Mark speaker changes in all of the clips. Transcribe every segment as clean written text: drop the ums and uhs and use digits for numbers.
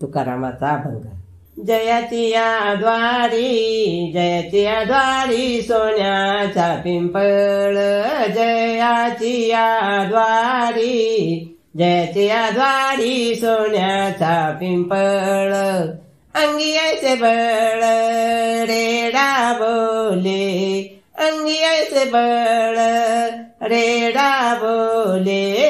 Speaker 1: तुकारामाचा अभंग। जयाची या द्वारी सोन्याचा पिंपळ, जयाची या द्वारी सोन्याचा पिंपळ। अंगी ऐसे बळ रेडा बोले, अंगी ऐसे बळ रेडा बोले,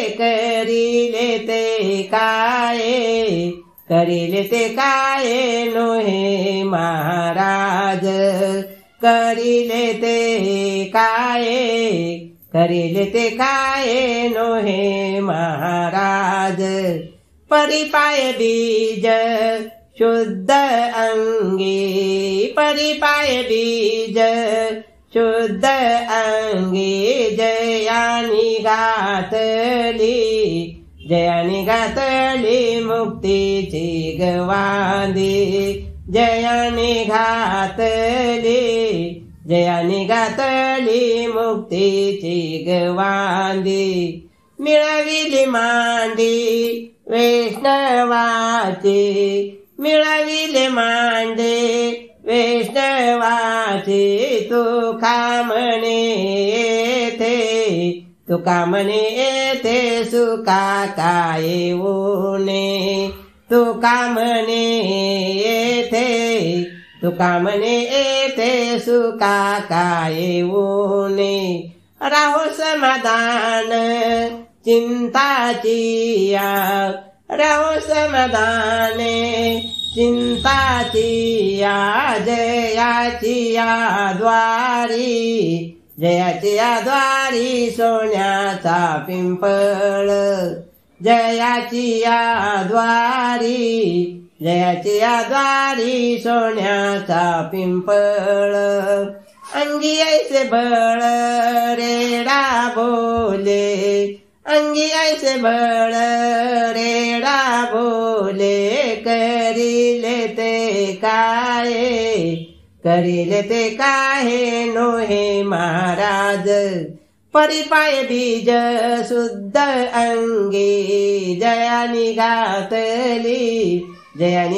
Speaker 1: करिले ते काय नोहे महाराज, करिले ते काय नोहे महाराज। परिपाय बीज शुद्ध अंगी, परिपाय बीज शुद्ध अंगी, जयानी घातली मुक्तीची गवांदी, जयानी घातली मुक्तीची गवांदी। मिळविली मांडी वैष्णवाची, मिळविले मांडे वैष्णवाची। तुका म्हणे येथे सुका काय ऊने, तुका म्हणे येथे सुका काय ऊने। राहो समाधान चिंताची या, राहो समाधान चिंताची या। जयाची या द्वारी सोन्याचा पिंपळ, जयाची या द्वारी सोन्याचा पिंपळ। अंगी ऐसे बळ रेडा बोले, अंगी ऐसे बळ रेडा बोले, करिले ते काय नोहे महाराज। परिपाय बीज शुद्ध अंगी, जयानी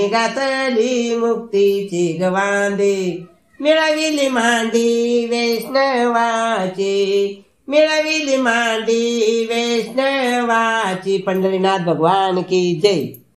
Speaker 1: घातली मुक्तीची गवांदी। मिळविली मांडी वैष्णवाची, पंढरीनाथ भगवान की जय।